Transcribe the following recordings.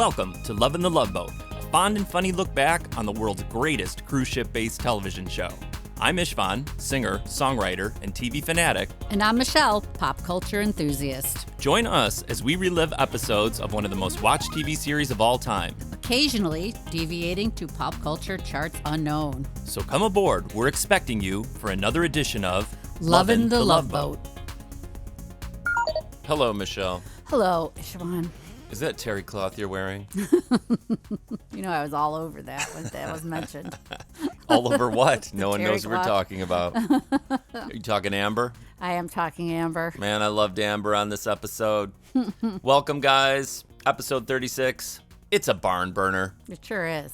Welcome to Lovin The Loveboat, a fond and funny look back on the world's greatest cruise ship-based television show. I'm Istvan, singer, songwriter, and TV fanatic. And I'm Michelle, pop culture enthusiast. Join us as we relive episodes of one of the most watched TV series of all time. Occasionally deviating to pop culture charts unknown. So come aboard, we're expecting you for another edition of Lovin The Loveboat. Hello, Michelle. Hello, Istvan. Is that terry cloth you're wearing? You know, I was all over that when that was mentioned. All over what? No one knows what we're cloth. talking about. Are you talking Amber? I am talking Amber. Man, I loved Amber on this episode. Welcome, guys. Episode 36. It's a barn burner. It sure is.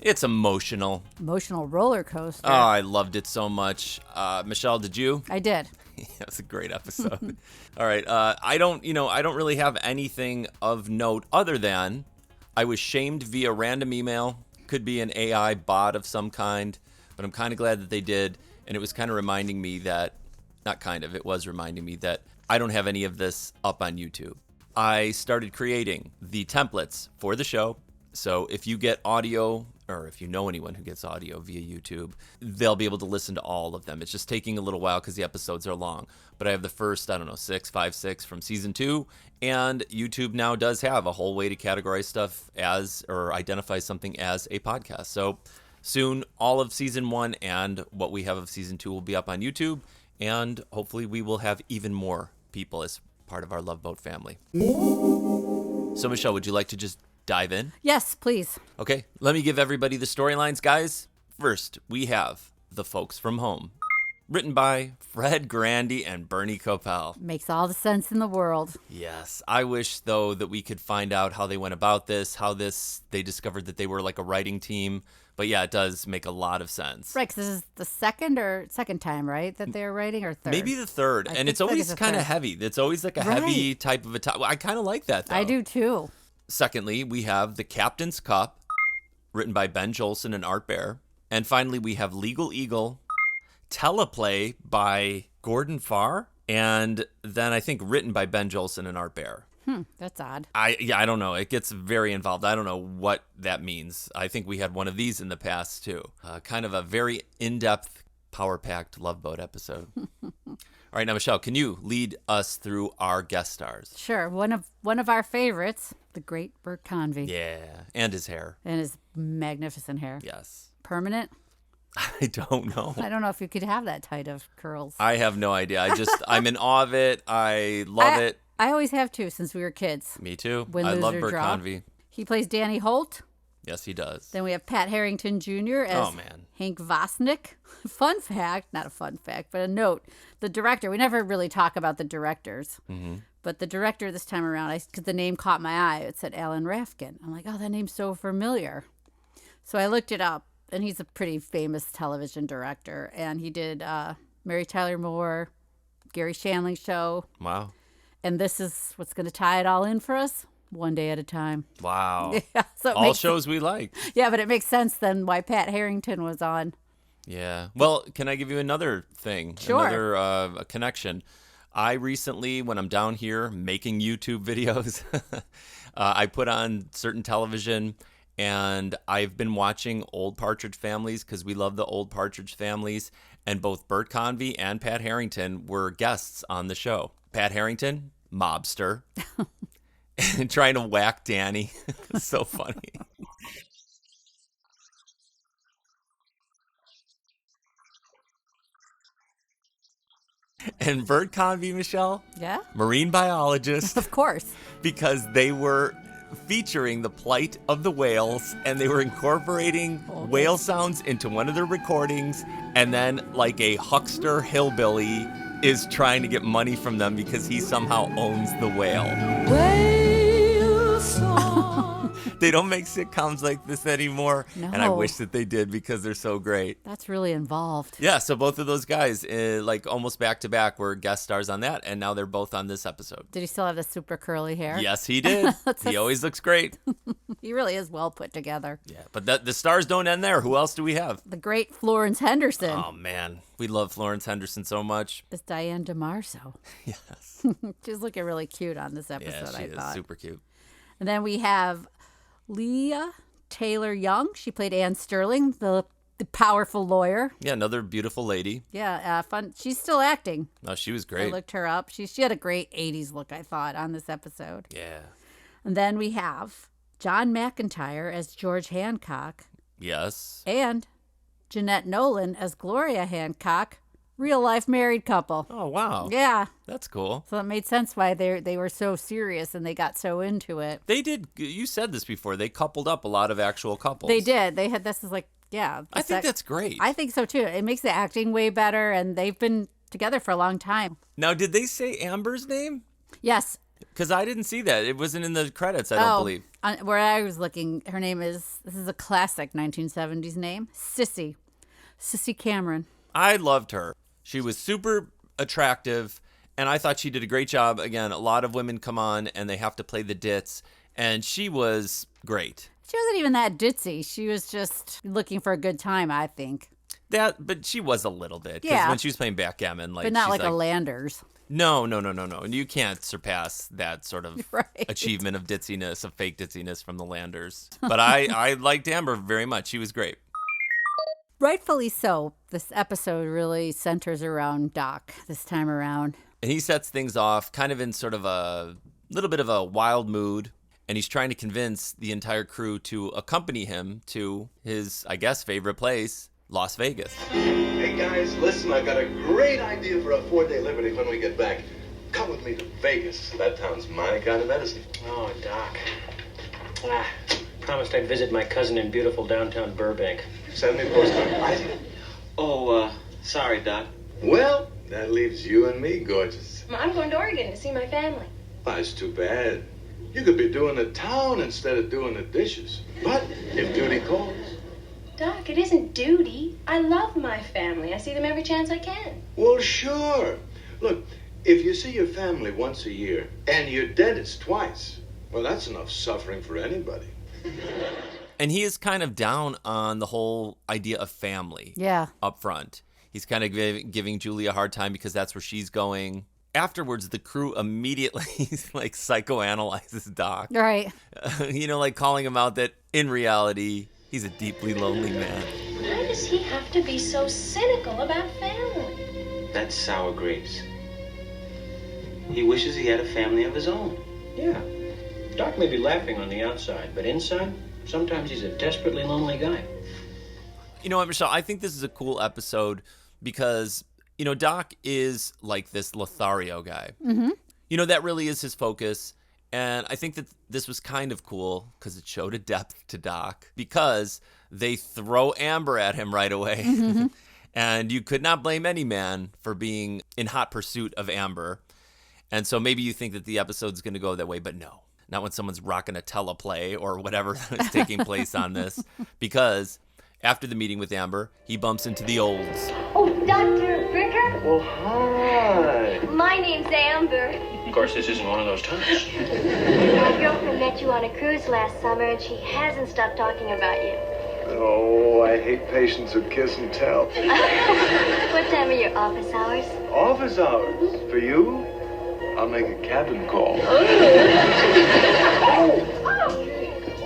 It's emotional. Emotional roller coaster. Oh, I loved it so much. Michelle, did you? I did. It was a great episode. All right. I don't really have anything of note other than I was shamed via random email. Could be an AI bot of some kind, but I'm kind of glad that they did. And it was kind of reminding me that, it was reminding me that I don't have any of this up on YouTube. I started creating the templates for the show. So if you get audio, or if you know anyone who gets audio via YouTube, they'll be able to listen to all of them. It's just taking a little while because the episodes are long. But I have the first, 6 from season 2. And YouTube now does have a whole way to categorize stuff as, or identify something as a podcast. So soon, all of season 1 and what we have of season 2 will be up on YouTube. And hopefully we will have even more people as part of our Love Boat family. So Michelle, would you like to just dive in? Yes, please. Okay, let me give everybody the storylines, guys. First, we have The Folks from Home, written by Fred Grandy and Bernie Coppell. Makes all the sense in the world. Yes, I wish, though, that we could find out how they went about this, they discovered that they were like a writing team. But yeah, it does make a lot of sense. Right, because this is the second time, right, that they're writing, or third? Maybe the third, and it's always kind of heavy. It's always like a heavy type of I kind of like that, though. I do, too. Secondly, we have The Captain's Cup, written by Ben Jolson and Art Bear. And finally, we have Legal Eagle, teleplay by Gordon Farr, and then I think written by Ben Jolson and Art Bear. That's odd. I don't know. It gets very involved. I don't know what that means. I think we had one of these in the past, too. Kind of a very in-depth, power-packed Love Boat episode. All right, now, Michelle, can you lead us through our guest stars? Sure. One of our favorites, the great Bert Convy. Yeah, and his hair. And his magnificent hair. Yes. Permanent? I don't know. I don't know if you could have that tight of curls. I have no idea. I'm in awe of it. I love it. I always have, too, since we were kids. Me too. Win, I lose, love or Bert draw. Convy. He plays Danny Holt. Yes, he does. Then we have Pat Harrington Jr. as Hank Vosnick. Fun fact, not a fun fact, but a note. The director, we never really talk about the directors, but the director this time around, because the name caught my eye, it said Alan Rafkin. I'm like, oh, that name's so familiar. So I looked it up, and he's a pretty famous television director, and he did Mary Tyler Moore, Gary Shandling Show. Wow. And this is what's going to tie it all in for us. One Day at a Time. Wow. Yeah, so all shows we like. Yeah, but it makes sense then why Pat Harrington was on. Yeah. Well, can I give you another thing? Sure. Another connection. I recently, when I'm down here making YouTube videos, I put on certain television, and I've been watching Old Partridge Families because we love the Old Partridge Families, and both Bert Convy and Pat Harrington were guests on the show. Pat Harrington, mobster. And trying to whack Danny. So funny. And Bert Convy, Michelle? Yeah? Marine biologist. Of course. Because they were featuring the plight of the whales, and they were incorporating whale sounds into one of their recordings, and then like a huckster hillbilly is trying to get money from them because he somehow owns the whale. Whale song. They don't make sitcoms like this anymore, and I wish that they did because they're so great. That's really involved. Yeah, so both of those guys, like almost back to back, were guest stars on that, and now they're both on this episode. Did he still have the super curly hair? Yes, he did. He always looks great. He really is well put together. Yeah, but the stars don't end there. Who else do we have? The great Florence Henderson. Oh, man. We love Florence Henderson so much. It's Diane DeMarco. Yes. She's looking really cute on this episode, yeah, she I thought. is super cute. And then we have Leah Taylor Young. She played Anne Sterling, the powerful lawyer. Yeah, another beautiful lady. Yeah, fun. She's still acting. Oh, she was great. I looked her up. She had a great 80s look, I thought, on this episode. Yeah. And then we have John McIntire as George Hancock. Yes. And Jeanette Nolan as Gloria Hancock, real-life married couple. Oh, wow. Yeah. That's cool. So it made sense why they were so serious and they got so into it. They did. You said this before. They coupled up a lot of actual couples. They did. They had, this is like, yeah. I think that's great. I think so, too. It makes the acting way better, and they've been together for a long time. Now, did they say Amber's name? Yes. Because I didn't see that. It wasn't in the credits, I don't believe. Where I was looking, her name is, this is a classic 1970s name, Sissy Cameron. I loved her. She was super attractive, and I thought she did a great job. Again, a lot of women come on, and they have to play the ditz, and she was great. She wasn't even that ditzy. She was just looking for a good time, I think. But she was a little bit. Yeah. When she was playing backgammon. But not like a Landers. No. And you can't surpass that sort of right. achievement of ditziness, of fake ditziness from the Landers. But I liked Amber very much. She was great. Rightfully so. This episode really centers around Doc this time around. And he sets things off kind of in sort of a little bit of a wild mood. And he's trying to convince the entire crew to accompany him to his, I guess, favorite place, Las Vegas. Hey guys, listen, I've got a great idea for a 4-day liberty when we get back. Come with me to Vegas. That town's my kind of medicine. Oh, Doc. Promised I'd visit my cousin in beautiful downtown Burbank. Send me a postcard. Right? Sorry, Doc. Well, that leaves you and me, gorgeous. I'm going to Oregon to see my family. That's too bad. You could be doing the town instead of doing the dishes. But if duty calls. Doc, it isn't duty. I love my family. I see them every chance I can. Well, sure. Look, if you see your family once a year and your dentist twice, well, that's enough suffering for anybody. And he is kind of down on the whole idea of family. Yeah. Up front. He's kind of giving Julie a hard time because that's where she's going. Afterwards, the crew immediately like psychoanalyzes Doc. Right. Like calling him out that in reality, he's a deeply lonely man. Why does he have to be so cynical about family? That's sour grapes. He wishes he had a family of his own. Yeah. Doc may be laughing on the outside, but inside, sometimes he's a desperately lonely guy. You know what, Michelle? I think this is a cool episode because, Doc is like this Lothario guy. Mm-hmm. That really is his focus. And I think that this was kind of cool because it showed a depth to Doc because they throw Amber at him right away. Mm-hmm. And you could not blame any man for being in hot pursuit of Amber. And so maybe you think that the episode's going to go that way, but no. Not when someone's rocking a teleplay or whatever is taking place on this. Because after the meeting with Amber, he bumps into the olds. Oh, Dr. Bricker? Oh, hi. My name's Amber. Of course, this isn't one of those times. My girlfriend met you on a cruise last summer, and she hasn't stopped talking about you. Oh, I hate patients who kiss and tell. What time are your office hours? Office hours? For you? I'll make a cabin call.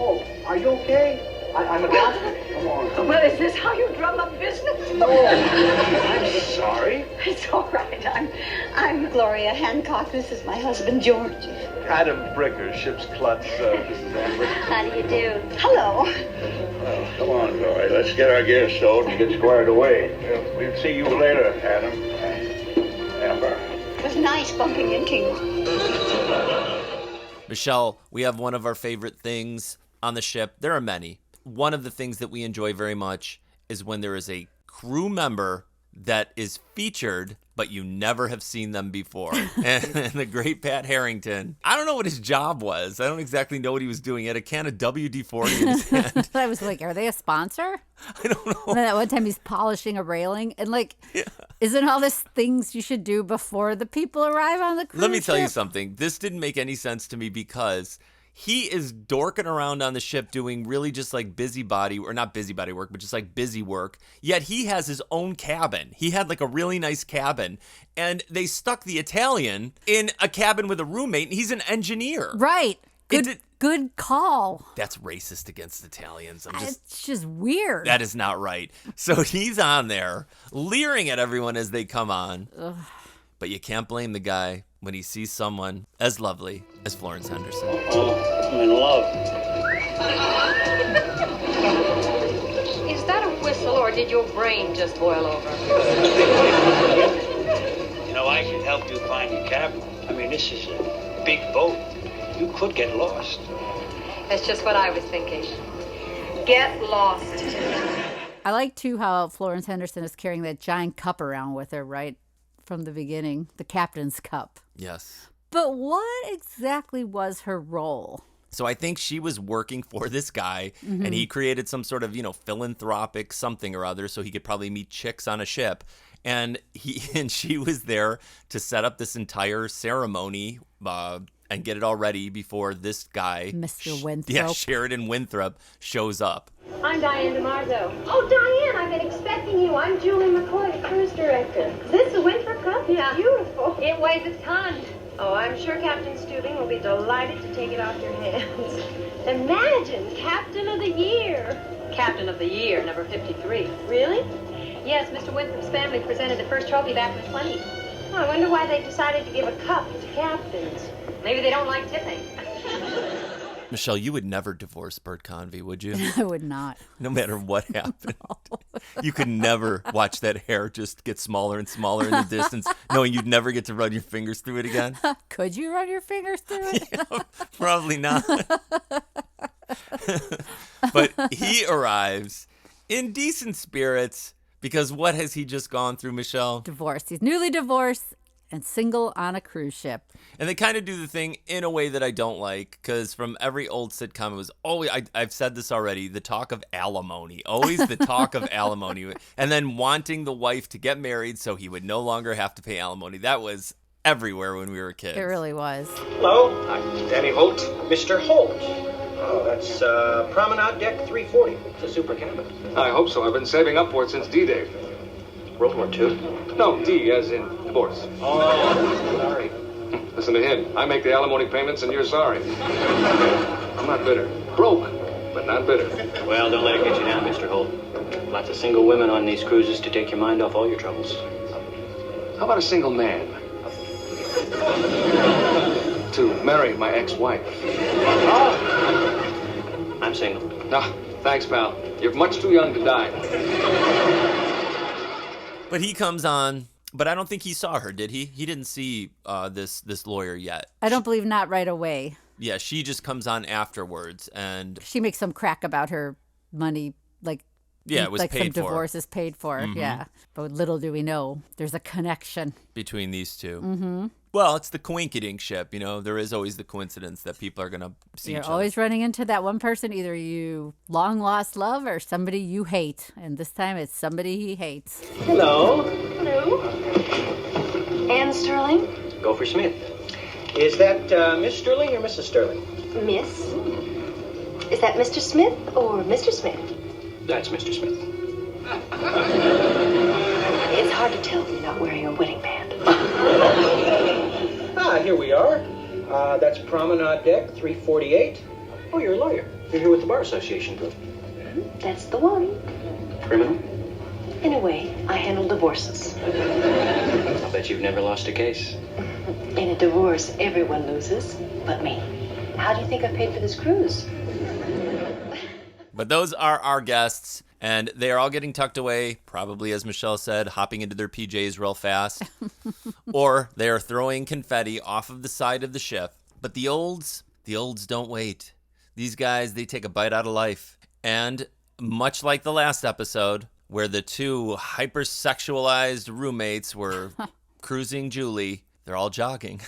Oh, are you okay? I'm a doctor. Come on. Well, is this how you drum up business? No, I'm sorry. It's all right. I'm Gloria Hancock. This is my husband, George. Adam Bricker, ship's klutz, Mrs. Amber. How do you do? Hello. Well, come on, Gloria. Let's get our gear stowed and get squared away. We'll see you later, Adam. Amber. It was nice bumping into you. Michelle, we have one of our favorite things on the ship. There are many. One of the things that we enjoy very much is when there is a crew member that is featured, but you never have seen them before. And the great Pat Harrington, I don't know what his job was. I don't exactly know what he was doing. He had a can of WD-40 in his hand. I was like, are they a sponsor? I don't know. And then at one time he's polishing a railing. And isn't all this things you should do before the people arrive on the cruise Let me tell you ship? something. This didn't make any sense to me because he is dorking around on the ship doing really just like busybody, or not busybody work, but just like busy work. Yet he has his own cabin. He had like a really nice cabin. And they stuck the Italian in a cabin with a roommate, and he's an engineer. Right. Good call. That's racist against Italians. It's just weird. That is not right. So he's on there leering at everyone as they come on. Ugh. But you can't blame the guy when he sees someone as lovely as Florence Henderson. I'm in love. Is that a whistle or did your brain just boil over? You know, I can help you find your cabin. I mean, this is a big boat. You could get lost. That's just what I was thinking. Get lost. I like, too, how Florence Henderson is carrying that giant cup around with her, right? From the beginning, the captain's cup. Yes. But what exactly was her role? So I think she was working for this guy, and he created some sort of, philanthropic something or other so he could probably meet chicks on a ship. And she was there to set up this entire ceremony and get it all ready before this guy, Mr. Winthrop. Sheridan Winthrop, shows up. I'm Diane DeMarzo. Oh, Diane, I've been expecting you. I'm Julie McCoy, the cruise director. Is this the Winthrop Cup? Yeah. Beautiful. It weighs a ton. Oh, I'm sure Captain Stubing will be delighted to take it off your hands. Imagine, Captain of the Year. Captain of the Year, number 53. Really? Yes, Mr. Winthrop's family presented the first trophy back in the 20s. Oh, I wonder why they decided to give a cup to captains. Maybe they don't like tipping. Michelle, you would never divorce Bert Convy, would you? I would not. No matter what happened. No. You could never watch that hair just get smaller and smaller in the distance, knowing you'd never get to run your fingers through it again. Could you run your fingers through it? Yeah, probably not. But he arrives in decent spirits because what has he just gone through, Michelle? Divorced. He's newly divorced and single on a cruise ship. And they kind of do the thing in a way that I don't like, because from every old sitcom, it was always, I've said this already, the talk of alimony. Always the talk of alimony. And then wanting the wife to get married so he would no longer have to pay alimony. That was everywhere when we were kids. It really was. Hello, I'm Danny Holt. Mr. Holt. Oh, that's Promenade Deck 340. It's a super cabin. I hope so. I've been saving up for it since D-Day. World War II? No, D as in divorce. Oh, sorry. Listen to him. I make the alimony payments and you're sorry. I'm not bitter. Broke, but not bitter. Well, don't let it get you down, Mr. Holt. Lots of single women on these cruises to take your mind off all your troubles. How about a single man? To marry my ex-wife. I'm single. Ah, thanks, pal. You're much too young to die. But he comes on, but I don't think he saw her, did he? He didn't see this lawyer yet. I don't believe not right away. Yeah, she just comes on afterwards, and she makes some crack about her money, like it was like paid some for. divorce is paid for. Mm-hmm. Yeah, but little do we know, there's a connection between these two. Mm-hmm. Well, it's the coinkydink ship. There is always the coincidence that people are going to see You're each always other. running into that one person, either you long lost love or somebody you hate. And this time it's somebody he hates. Hello. Hello. Anne Sterling? Gopher Smith. Is that Miss Sterling or Mrs. Sterling? Miss? Is that Mr. Smith or Mr. Smith? That's Mr. Smith. It's hard to tell when you're not wearing a wedding band. Here we are. That's Promenade Deck 348. Oh, you're a lawyer. You're here with the Bar Association group. That's the one. Criminal? In a way, I handle divorces. I'll bet you've never lost a case. In a divorce, everyone loses, but me. How do you think I paid for this cruise? But those are our guests, and they are all getting tucked away, probably, as Michelle said, hopping into their PJs real fast. Or they are throwing confetti off of the side of the ship. But the olds don't wait. These guys, they take a bite out of life. And much like the last episode, where the two hypersexualized roommates were cruising Julie, they're all jogging.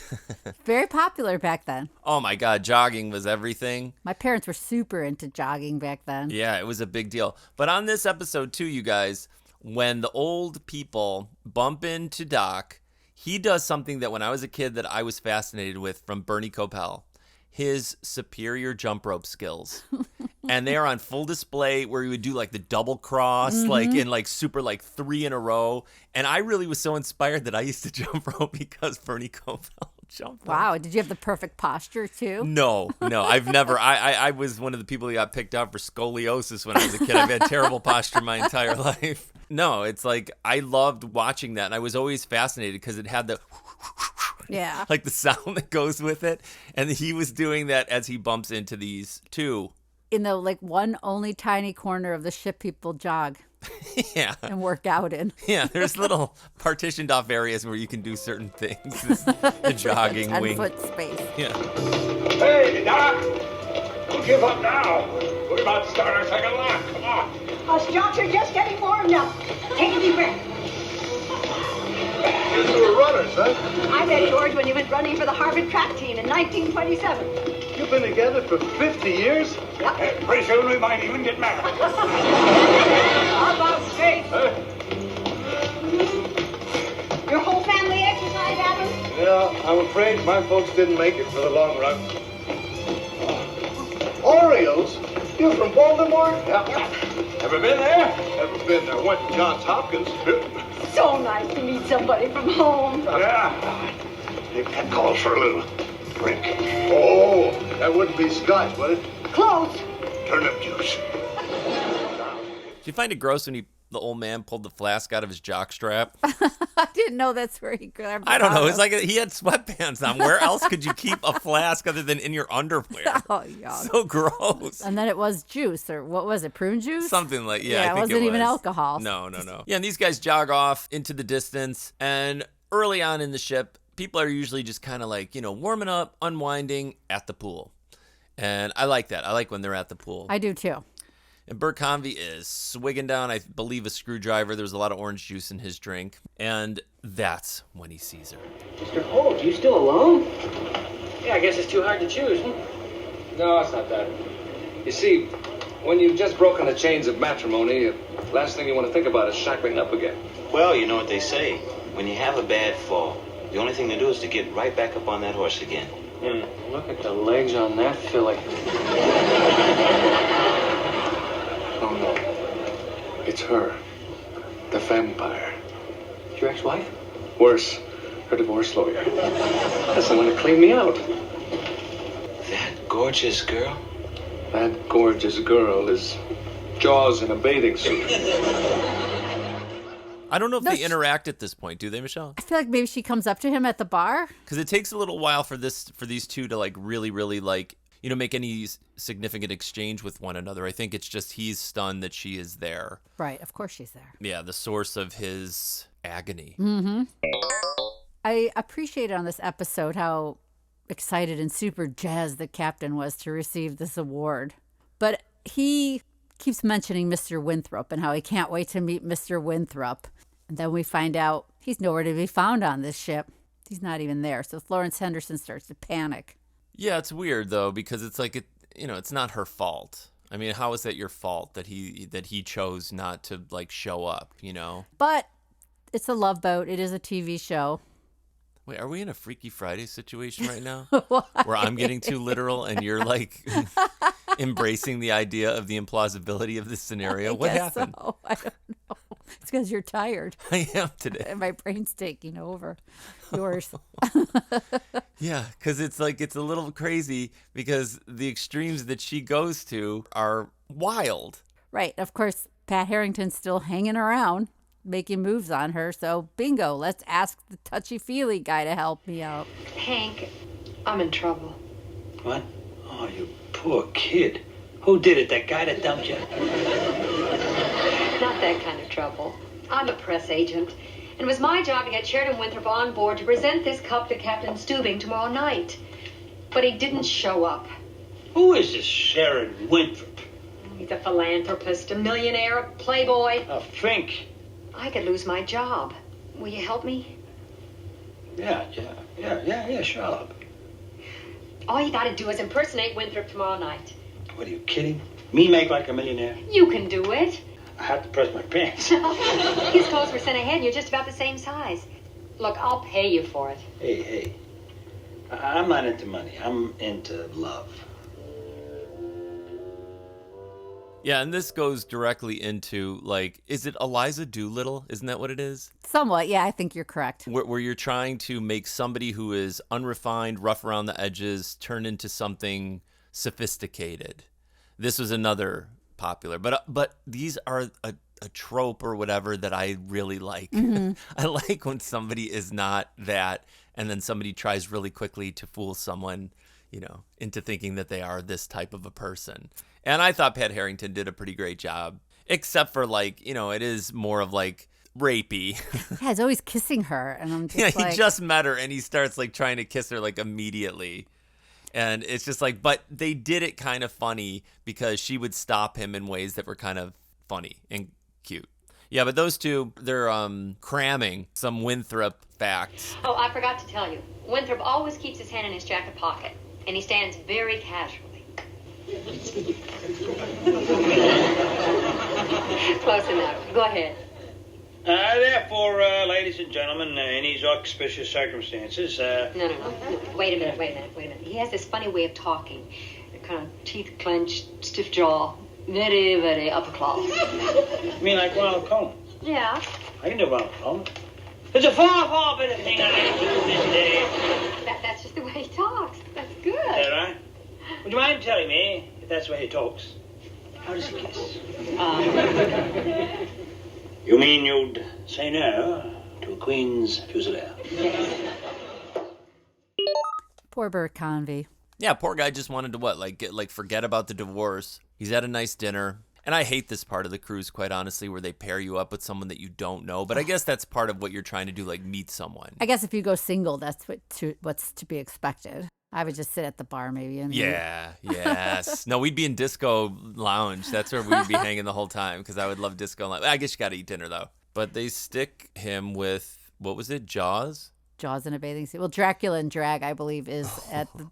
Very popular back then. Oh my God, jogging was everything. My parents were super into jogging back then. Yeah, it was a big deal. But on this episode too, you guys, when the old people bump into Doc, he does something that when I was a kid that I was fascinated with from Bernie Kopell. His superior jump rope skills. And they are on full display where he would do like the double cross, like in like super like 3 in a row. And I really was so inspired that I used to jump rope because Bernie Kopell jump. Wow. Did you have the perfect posture too? No. I've never. I was one of the people that got picked out for scoliosis when I was a kid. I've had terrible posture my entire life. No, it's like I loved watching that, and I was always fascinated because it had the like the sound that goes with it, and he was doing that as he bumps into these two. In the one only tiny corner of the ship people jog. Yeah. And work out in. Yeah, there's little partitioned off areas where you can do certain things. The jogging like wing. 10-foot space. Yeah. Hey, Doc! Don't give up now. We're about to start our second lap. Come on. Us jocks are just getting warmed up. Take a deep breath. You two were runners, huh? I met George when he went running for the Harvard track team in 1927. You've been together for 50 years? Yep. Hey, pretty soon we might even get married. How about space? Huh? Your whole family exercise, Adam? Yeah, I'm afraid my folks didn't make it for the long run. Orioles? You're from Baltimore? Yeah. Ever been there? Never been there. Went to Johns Hopkins. So nice to meet somebody from home. Yeah. Maybe that calls for a little drink. Oh, that wouldn't be scotch, would it? Close. Turnip juice. Did you find it gross when the old man pulled the flask out of his jockstrap? I didn't know that's where he grabbed it. I don't know. It's like he had sweatpants on. Where else could you keep a flask other than in your underwear? Oh, yeah. So gross. And then it was juice, or what was it, prune juice? Something like, Yeah, I think it wasn't even alcohol. No. Yeah, and these guys jog off into the distance, and early on in the ship, people are usually just kind of like, warming up, unwinding at the pool. And I like that. I like when they're at the pool. I do too. And Bert Convy is swigging down, I believe, a screwdriver. There was a lot of orange juice in his drink. And that's when he sees her. Mr. Holt, you still alone? Yeah, I guess it's too hard to choose, huh? No, it's not that. You see, when you've just broken the chains of matrimony, the last thing you want to think about is shackling up again. Well, you know what they say. When you have a bad fall, the only thing to do is to get right back up on that horse again. Look at the legs on that filly. Oh, no. It's her. The vampire. Your ex-wife? Worse, her divorce lawyer. That's the one that cleaned me out. That gorgeous girl? That gorgeous girl is Jaws in a bathing suit. I don't know if they interact at this point, do they, Michelle? I feel like maybe she comes up to him at the bar. Because it takes a little while for these two to really make any significant exchange with one another. I think it's just he's stunned that she is there. Right, of course she's there. Yeah, the source of his agony. Mm-hmm. I appreciated on this episode how excited and super jazzed the captain was to receive this award. But he keeps mentioning Mr. Winthrop and how he can't wait to meet Mr. Winthrop. And then we find out he's nowhere to be found on this ship. He's not even there. So Florence Henderson starts to panic. Yeah, it's weird though, because it's like it's not her fault. I mean, how is that your fault that he chose not to show up, But it's a Love Boat. It is a TV show. Wait, are we in a Freaky Friday situation right now? Where I'm getting too literal and you're embracing the idea of the implausibility of this scenario? What happened? So. I don't know. It's because you're tired. I am today. And my brain's taking over. Yours. Yeah, because it's a little crazy because the extremes that she goes to are wild. Right. Of course, Pat Harrington's still hanging around, making moves on her. So bingo, let's ask the touchy-feely guy to help me out. Hank, I'm in trouble. What? Oh, you poor kid. Who did it? That guy that dumped you? Not that kind of trouble. I'm a press agent. And it was my job to get Sheridan Winthrop on board to present this cup to Captain Stubing tomorrow night. But he didn't show up. Who is this Sheridan Winthrop? He's a philanthropist, a millionaire, a playboy. A fink. I could lose my job. Will you help me? Yeah, sure. I'll help. All you gotta do is impersonate Winthrop tomorrow night. What, are you kidding? Me make like a millionaire? You can do it. I have to press my pants. His clothes were sent ahead and you're just about the same size. Look, I'll pay you for it. Hey. I'm not into money. I'm into love. Yeah, and this goes directly into, like, is it Eliza Doolittle? Isn't that what it is? Somewhat, yeah, I think you're correct. Where you're trying to make somebody who is unrefined, rough around the edges, turn into something sophisticated. This was another popular, but these are a trope or whatever that I really like. Mm-hmm. I like when somebody is not that, and then somebody tries really quickly to fool someone, into thinking that they are this type of a person. And I thought Pat Harrington did a pretty great job, except for, like, it is more of, like, rapey. Yeah, he's always kissing her, and I'm just he just met her, and he starts, like, trying to kiss her, like, immediately. And it's just like, but they did it kind of funny because she would stop him in ways that were kind of funny and cute. Yeah, but those two, they're cramming some Winthrop facts. Oh, I forgot to tell you. Winthrop always keeps his hand in his jacket pocket, and he stands very casually. Close enough. Go ahead. Therefore, ladies and gentlemen, in these auspicious circumstances... No. Wait a minute. He has this funny way of talking. Kind of teeth clenched, stiff jaw. Very, very upper class. You mean like Ronald Coleman? Yeah. I can do Ronald Coleman. There's a far, far better thing I can do this day. That's just the way he talks. That's good. Is that right? Would you mind telling me, if that's the way he talks, how does he kiss? You mean you'd say no to a Queen's Fusilier? Yes. Poor Bert Convy. Yeah, poor guy just wanted to forget about the divorce. He's at a nice dinner. And I hate this part of the cruise, quite honestly, where they pair you up with someone that you don't know. But I guess that's part of what you're trying to do, like meet someone. I guess if you go single, that's what's to be expected. I would just sit at the bar maybe. And Yes. No, we'd be in Disco Lounge. That's where we'd be hanging the whole time because I would love Disco Lounge. I guess you got to eat dinner, though. But they stick him with, what was it, Jaws? Jaws in a bathing suit. Well, Dracula in drag, I believe, is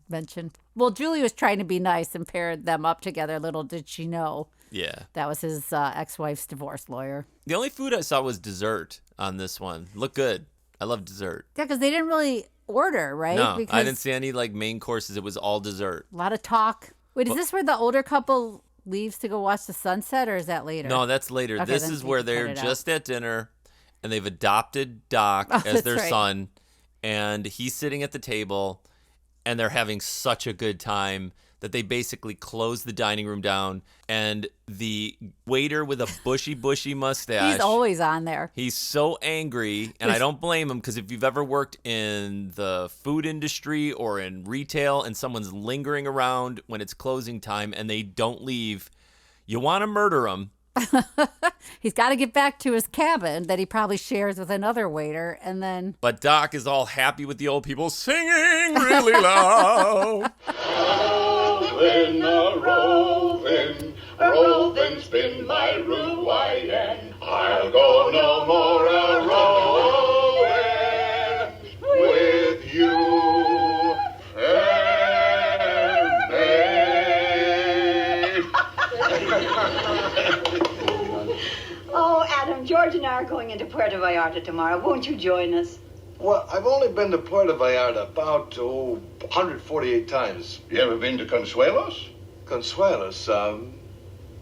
mentioned. Well, Julie was trying to be nice and paired them up together. Little did she know. Yeah. That was his ex-wife's divorce lawyer. The only food I saw was dessert on this one. Looked good. I love dessert. Yeah, because they didn't really order, right? No, because I didn't see any main courses. It was all dessert. A lot of talk. Wait, is this where the older couple leaves to go watch the sunset, or is that later? No, that's later. Okay, this is where they're just at dinner, and they've adopted Doc as their son, and he's sitting at the table, and they're having such a good time that they basically close the dining room down, and the waiter with a bushy mustache. He's always on there. He's so angry, and I don't blame him, because if you've ever worked in the food industry or in retail and someone's lingering around when it's closing time and they don't leave, you want to murder him. He's got to get back to his cabin that he probably shares with another waiter, and then... But Doc is all happy with the old people singing really loud. Roving, spin my roo-wide end. I'll go no more a-rowing with you, fair maid. Oh, Adam, George and I are going into Puerto Vallarta tomorrow. Won't you join us? Well, I've only been to Puerto Vallarta about, 148 times. You ever been to Consuelos? Consuelos,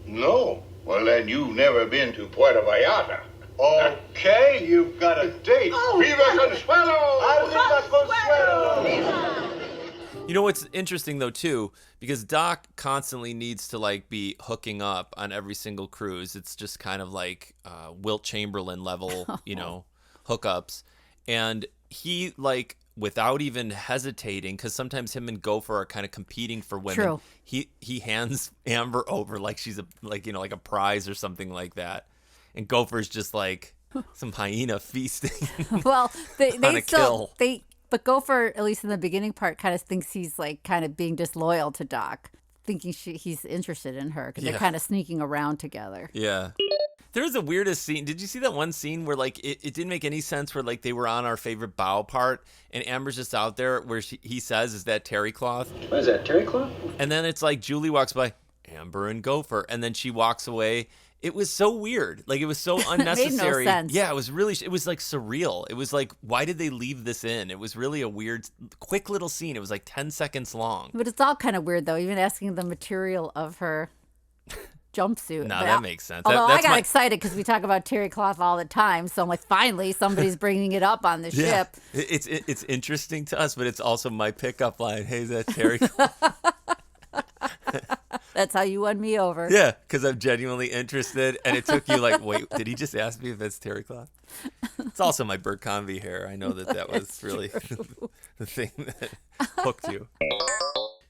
no. Well, then you've never been to Puerto Vallarta. Okay, you've got a date. Oh, Viva Consuelo! Viva Consuelo! You know what's interesting, though, too? Because Doc constantly needs to, be hooking up on every single cruise. It's just kind of like Wilt Chamberlain level, hookups. And he, without even hesitating, because sometimes him and Gopher are kind of competing for women. True. He hands Amber over like she's a prize or something like that, and Gopher's just like some hyena feasting. Well, they on a still kill. But Gopher, at least in the beginning part, kind of thinks he's kind of being disloyal to Doc, thinking he's interested in her because they're kind of sneaking around together. Yeah. There's the weirdest scene. Did you see that one scene where it didn't make any sense where they were on our favorite bow part and Amber's just out there where he says, "Is that terry cloth?" What is that, terry cloth? And then it's Julie walks by, Amber and Gopher, and then she walks away. It was so weird. It was so unnecessary. It made no sense. Yeah, it was surreal. It was why did they leave this in? It was really a weird, quick little scene. It was 10 seconds long. But it's all kind of weird, though, even asking the material of her jumpsuit. No, that makes sense. Although I got excited because we talk about terry cloth all the time. So I'm like, finally, somebody's bringing it up on the ship. It's interesting to us, but it's also my pickup line. Hey, is that terry cloth? That's how you won me over. Yeah, because I'm genuinely interested. And it took you like, wait, did he just ask me if it's terry cloth? It's also my Bert Convy hair. I know that was really the thing that hooked you.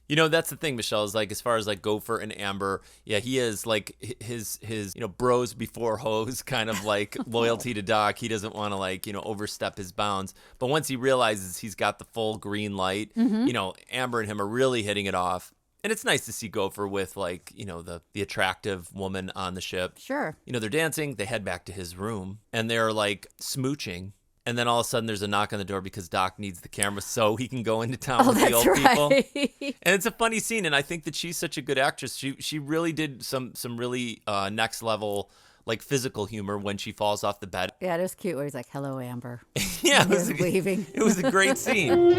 You know, that's the thing, Michelle, is like, as far as like Gopher and Amber, yeah, he is like his bros before hoes kind of like loyalty to Doc. He doesn't want to like, overstep his bounds. But once he realizes he's got the full green light, Amber and him are really hitting it off. And it's nice to see Gopher with like, the attractive woman on the ship. Sure. They're dancing. They head back to his room and they're like smooching. And then all of a sudden there's a knock on the door because Doc needs the camera so he can go into town with the old people. And it's a funny scene. And I think that she's such a good actress. She really did some really next level like physical humor when she falls off the bed. Yeah, it was cute where he's like, hello, Amber. Yeah, it was waving. It was a great scene.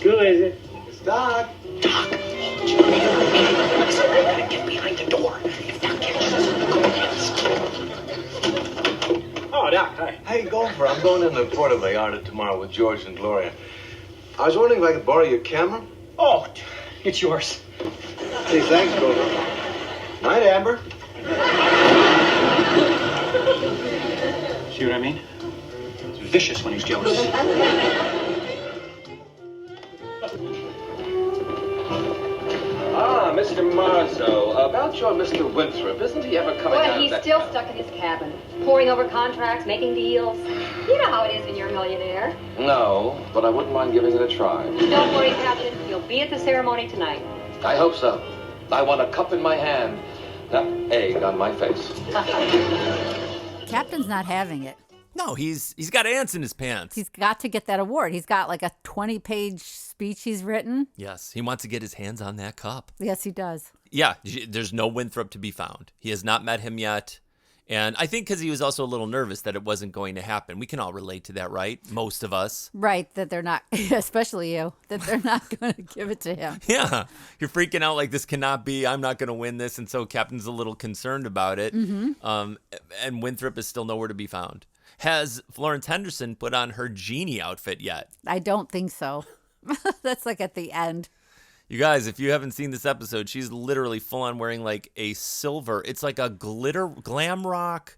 Who is it? It's Doc. Doc. Listen, I gotta get behind the door. If Doc catches us, we'll go in. Oh, Doc, hi. Hey, Gopher, I'm going in to Puerto Vallarta tomorrow with George and Gloria. I was wondering if I could borrow your camera? Oh, it's yours. Hey, thanks, Gopher. Night, Amber. See what I mean? He's vicious when he's jealous. Mr. Marzo, about your Mr. Winthrop, isn't he ever coming out Well, of he's that still town? stuck in his cabin, poring over contracts, making deals. You know how it is when you're a millionaire. No, but I wouldn't mind giving it a try. Don't worry, Captain. You'll be at the ceremony tonight. I hope so. I want a cup in my hand, not egg on my face. Captain's not having it. No, he's got ants in his pants. He's got to get that award. He's got like a 20-page speech he's written. Yes, he wants to get his hands on that cup. Yes, he does. Yeah, there's no Winthrop to be found. He has not met him yet. And I think because he was also a little nervous that it wasn't going to happen. We can all relate to that, right? Most of us. Right, that they're not, especially you, that they're not going to give it to him. Yeah, you're freaking out like this cannot be. I'm not going to win this. And so Captain's a little concerned about it. Mm-hmm. And Winthrop is still nowhere to be found. Has Florence Henderson put on her genie outfit yet? I don't think so. That's like at the end. You guys, if you haven't seen this episode, she's literally full on wearing like a silver. It's like a glitter glam rock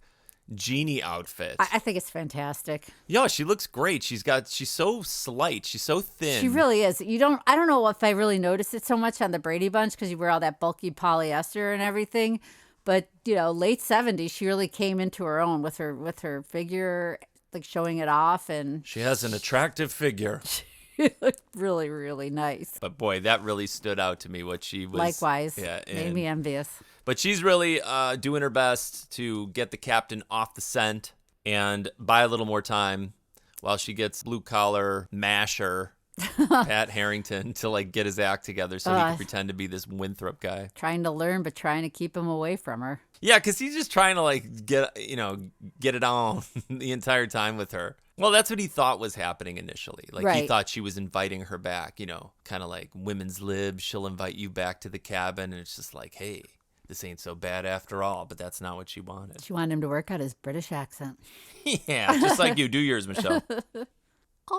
genie outfit. I think it's fantastic. Yeah, she looks great. She's so slight. She's so thin. She really is. I don't know if I really noticed it so much on the Brady Bunch because you wear all that bulky polyester and everything. But, late 70s, she really came into her own with her figure, like showing it off. And she has an attractive figure. She looked really, really nice. But boy, that really stood out to me, what she was. Likewise. Yeah, made me envious. But she's really doing her best to get the captain off the scent and buy a little more time while she gets blue-collar masher Pat Harrington to like get his act together so he can pretend to be this Winthrop guy. Trying to learn, but trying to keep him away from her. Yeah, because he's just trying to like get it on the entire time with her. Well, that's what he thought was happening initially. Like right. He thought she was inviting her back, kind of like women's lib. She'll invite you back to the cabin. And it's just like, hey, this ain't so bad after all. But that's not what she wanted. She wanted him to work out his British accent. Yeah, just like you. Do yours, Michelle.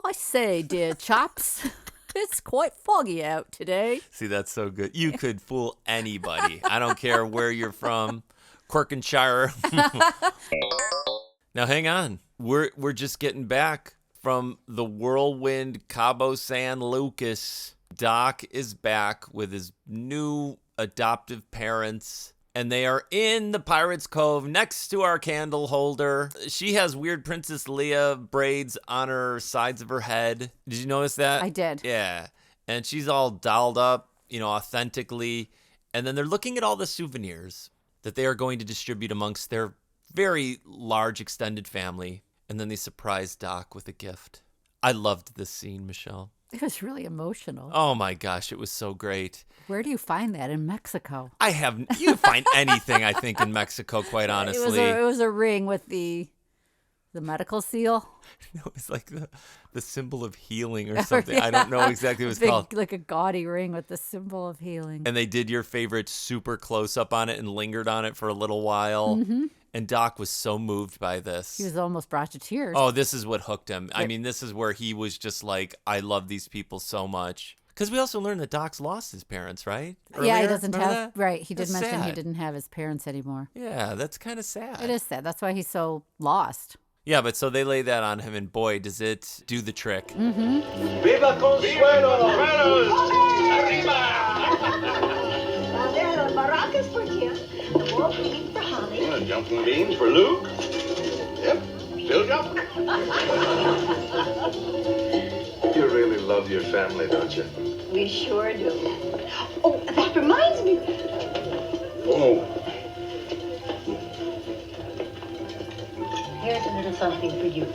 I say, dear chaps, it's quite foggy out today. See, that's so good. You could fool anybody. I don't care where you're from. Quirkenshire. Now, hang on. We're just getting back from the whirlwind Cabo San Lucas. Doc is back with his new adoptive parents. And they are in the Pirate's Cove next to our candle holder. She has weird Princess Leia braids on her sides of her head. Did you notice that? I did. Yeah. And she's all dolled up, authentically. And then they're looking at all the souvenirs that they are going to distribute amongst their very large extended family. And then they surprise Doc with a gift. I loved this scene, Michelle. It was really emotional. Oh my gosh, it was so great. Where do you find that in Mexico? You find anything, I think, in Mexico, quite honestly. It was a ring with the The medical seal? No, it's like the symbol of healing or something. I don't know exactly what it's called. Like a gaudy ring with the symbol of healing. And they did your favorite super close-up on it and lingered on it for a little while. Mm-hmm. And Doc was so moved by this. He was almost brought to tears. Oh, this is what hooked him. I mean, this is where he was just like, I love these people so much. Because we also learned that Doc's lost his parents, right? Earlier? Yeah, he doesn't Remember have, that? right. He did That's mention he sad. didn't have his parents anymore. Yeah, that's kind of sad. It is sad. That's why he's so lost. Yeah, but so they lay that on him, and boy, does it do the trick. Mm-hmm. Viva Consuelo! Arriba! There are maracas for Tim, the wolf beans for Holly. Jumping beans for Luke. Yep, still jumping. You really love your family, don't you? We sure do. Oh, that reminds me. Oh. Here's a little something for you.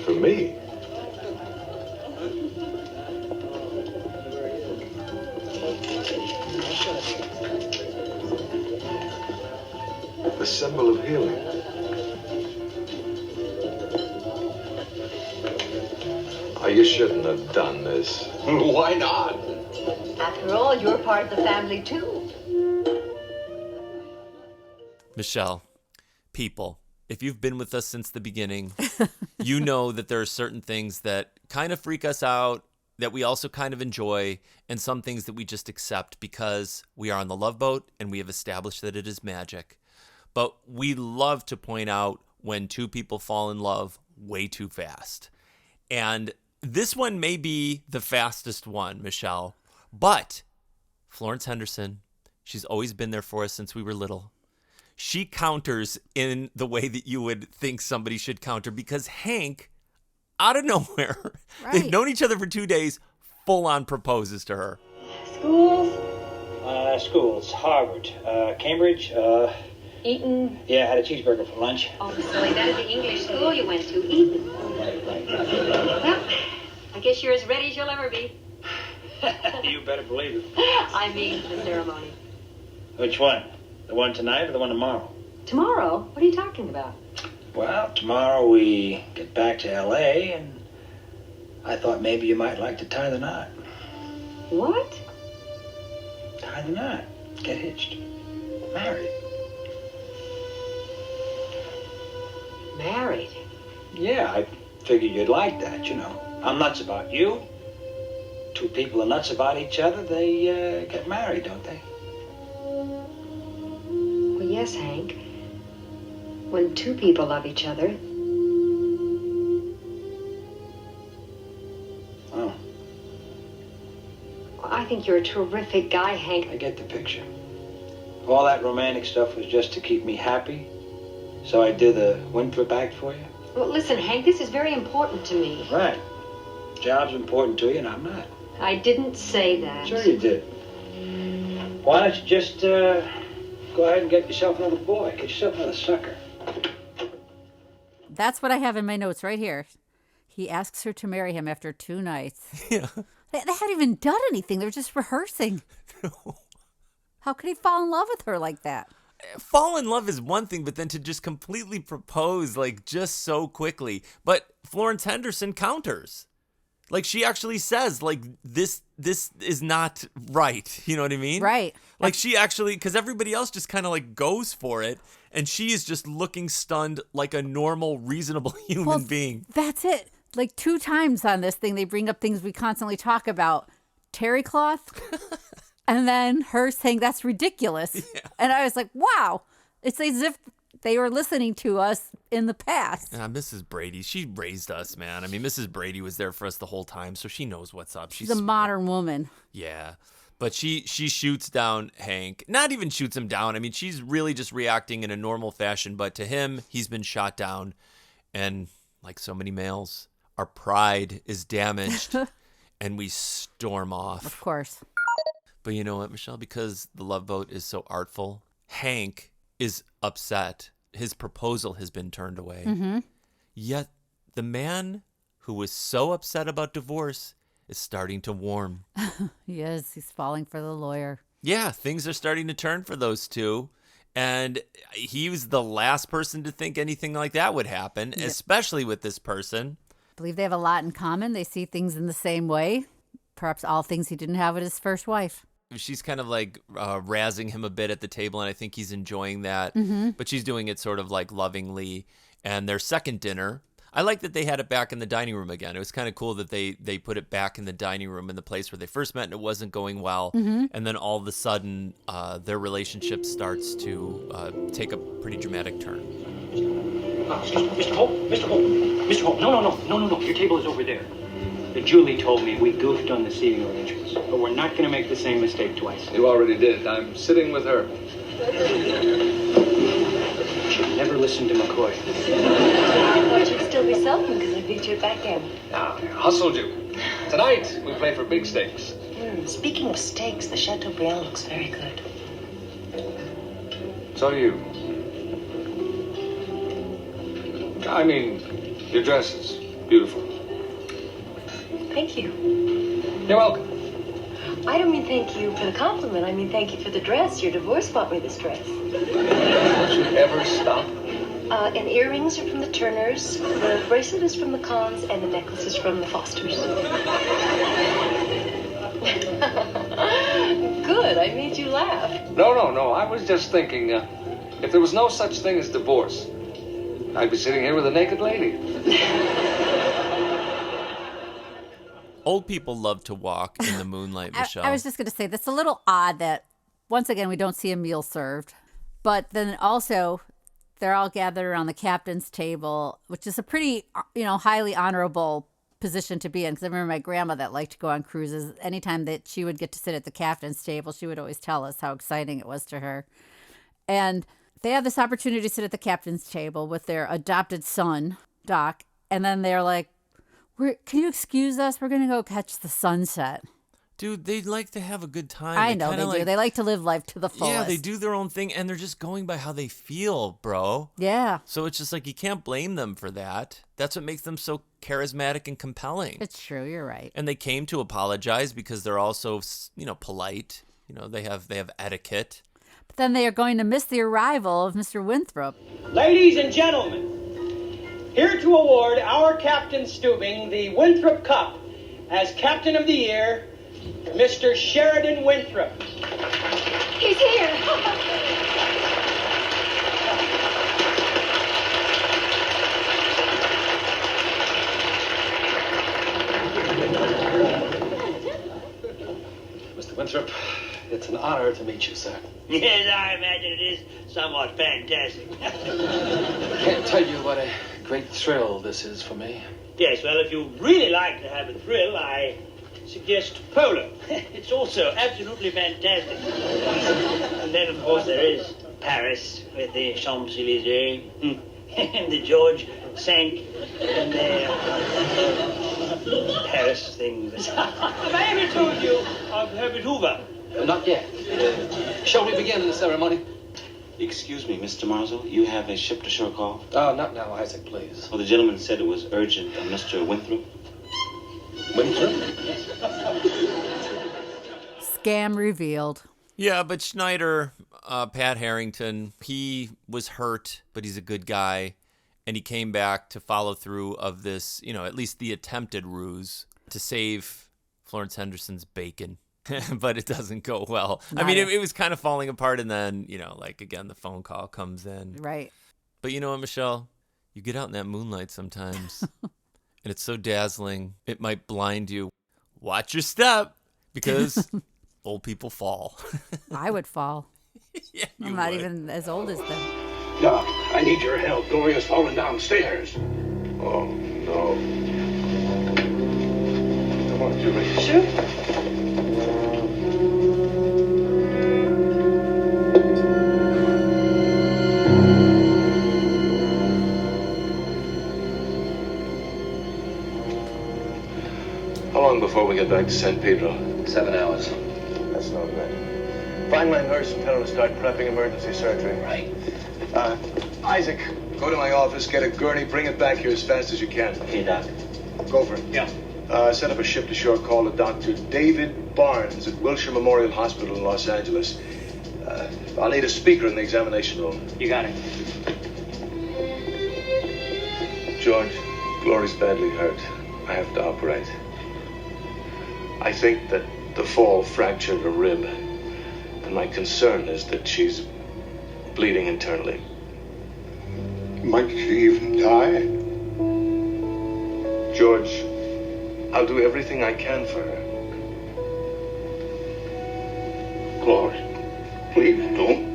For me? The symbol of healing. Oh, you shouldn't have done this. Why not? After all, you're part of the family, too. Michelle, people, if you've been with us since the beginning, you know that there are certain things that kind of freak us out, that we also kind of enjoy, and some things that we just accept because we are on the Love Boat and we have established that it is magic. But we love to point out when two people fall in love way too fast. And this one may be the fastest one, Michelle, but Florence Henderson, she's always been there for us since we were little. She counters in the way that you would think somebody should counter because Hank, out of nowhere, they've known each other for 2 days, full on proposes to her. Schools? Schools. Harvard. Cambridge. Eton? Yeah, I had a cheeseburger for lunch. Oh, silly. That is the English school you went to, Eton. Well, I guess you're as ready as you'll ever be. You better believe it. I mean, the ceremony. Which one? The one tonight or the one tomorrow? Tomorrow? What are you talking about? Well, tomorrow we get back to L.A., and I thought maybe you might like to tie the knot. What? Tie the knot. Get hitched. Married. Married? Yeah, I figured you'd like that, you know. I'm nuts about you. Two people are nuts about each other, they get married, don't they? Well, yes, Hank. When two people love each other. Oh. Well, I think you're a terrific guy, Hank. I get the picture. All that romantic stuff was just to keep me happy. So I did the Winthrop Act for you? Well, listen, Hank, this is very important to me. Right. Job's important to you, and I'm not. I didn't say that. Sure you did. Why don't you just go ahead and get yourself another boy? Get yourself another sucker. That's what I have in my notes right here. He asks her to marry him after 2 nights. Yeah. They hadn't even done anything. They were just rehearsing. How could he fall in love with her like that? Fall in love is one thing, but then to just completely propose, like, just so quickly. But Florence Henderson counters. Like, she actually says, like, this is not right. You know what I mean? Right. Like, she actually, because everybody else just kind of, like, goes for it. And she is just looking stunned like a normal, reasonable human being. That's it. Like 2 times on this thing, they bring up things we constantly talk about. Terry cloth. And then her saying that's ridiculous. Yeah. And I was like, wow. It's as if they were listening to us in the past. Mrs. Brady, she raised us, man. I mean, Mrs. Brady was there for us the whole time, so she knows what's up. She's a modern woman. Yeah. But she shoots down Hank. Not even shoots him down. I mean, she's really just reacting in a normal fashion. But to him, he's been shot down. And like so many males, our pride is damaged. And we storm off. Of course. But you know what, Michelle? Because the Love Boat is so artful, Hank is upset. His proposal has been turned away. Mm-hmm. Yet the man who was so upset about divorce is starting to warm. He is. He's falling for the lawyer. Yeah, things are starting to turn for those two. And he was the last person to think anything like that would happen, especially with this person. I believe they have a lot in common. They see things in the same way. Perhaps all things he didn't have with his first wife. She's kind of like razzing him a bit at the table, and I think he's enjoying that. But she's doing it sort of like lovingly. And their second dinner, I like that they had it back in the dining room again. It was kind of cool that they put it back in the dining room in the place where they first met and it wasn't going well. And then all of a sudden, their relationship starts to take a pretty dramatic turn. Mr. Holt, no. Your table is over there. Julie told me we goofed on the seating arrangements, but we're not going to make the same mistake twice. You already did. I'm sitting with her. Should never listen to McCoy. I thought you'd still be sulking because I beat you back in. Now, I hustled you. Tonight, we play for big stakes. Speaking of steaks, the Chateaubriand looks very good. So do you. I mean, your dress is beautiful. Thank you. You're welcome. I don't mean thank you for the compliment. I mean thank you for the dress. Your divorce bought me this dress. Don't you ever stop? And earrings are from the Turners, the bracelet is from the Cons, and the necklace is from the Fosters. Good, I made you laugh. No. I was just thinking, if there was no such thing as divorce, I'd be sitting here with a naked lady. Old people love to walk in the moonlight, Michelle. I was just going to say, that's a little odd that, once again, we don't see a meal served. But then also, they're all gathered around the captain's table, which is a pretty, highly honorable position to be in. Because I remember my grandma that liked to go on cruises. Anytime that she would get to sit at the captain's table, she would always tell us how exciting it was to her. And they have this opportunity to sit at the captain's table with their adopted son, Doc. And then they're like, can you excuse us? We're going to go catch the sunset. Dude, they like to have a good time. I know they do. They like to live life to the fullest. Yeah, they do their own thing, and they're just going by how they feel, bro. Yeah. So it's just like you can't blame them for that. That's what makes them so charismatic and compelling. It's true. You're right. And they came to apologize because they're also, polite. They have etiquette. But then they are going to miss the arrival of Mr. Winthrop. Ladies and gentlemen, here to award our Captain Stubing the Winthrop Cup as Captain of the Year, Mr. Sheridan Winthrop. He's here. Mr. Winthrop, it's an honor to meet you, sir. Yes, I imagine it is somewhat fantastic. I can't tell you what a great thrill this is for me. Yes, well, if you really like to have a thrill, I suggest polo. It's also absolutely fantastic. And then, of course, there is Paris with the Champs-Élysées and the George Cinq and the Paris things. Have I ever told you of Herbert Hoover? Not yet. Shall we begin the ceremony? Excuse me, Mr. Marzel, you have a ship-to-shore call? Not now, Isaac, please. Well, the gentleman said it was urgent. Mr. Winthrop? Winthrop? Scam revealed. Yeah, but Schneider, Pat Harrington, he was hurt, but he's a good guy. And he came back to follow through of this, at least the attempted ruse to save Florence Henderson's bacon. But it doesn't go well. I mean, it was kind of falling apart, and then, again, the phone call comes in. Right. But you know what, Michelle? You get out in that moonlight sometimes, and it's so dazzling, it might blind you. Watch your step, because old people fall. I would fall. Yeah, I'm not even as old as them. Doc, I need your help. Gloria's fallen downstairs. Oh, no. Come on, Julie. Sure. How long before we get back to San Pedro? 7 hours. That's not bad. Find my nurse and tell her to start prepping emergency surgery. Right. Isaac, go to my office, get a gurney, bring it back here as fast as you can. Okay, Doc. Go for it. Yeah. Set up a ship-to-shore call to Dr. David Barnes at Wilshire Memorial Hospital in Los Angeles. I'll need a speaker in the examination room. You got it. George, Glory's badly hurt. I have to operate. I think that the fall fractured her rib, and my concern is that she's bleeding internally. Might she even die? George, I'll do everything I can for her. Glory, please don't.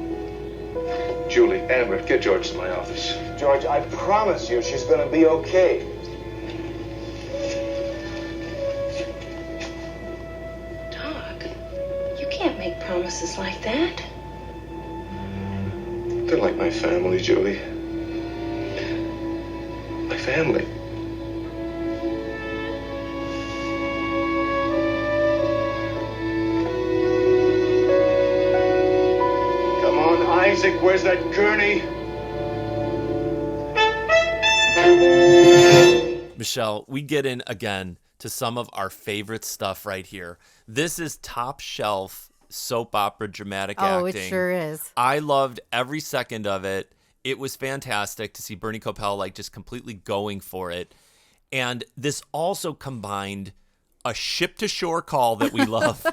Julie, Amber, get George to my office. George, I promise you she's going to be okay. Doc, you can't make promises like that. They're like my family, Julie. My family. Come on, Isaac, where's that gurney? Michelle, we get in again to some of our favorite stuff right here. This is top shelf soap opera dramatic acting. Oh, it sure is. I loved every second of it. It was fantastic to see Bernie Kopell like just completely going for it. And this also combined a ship-to-shore call that we love.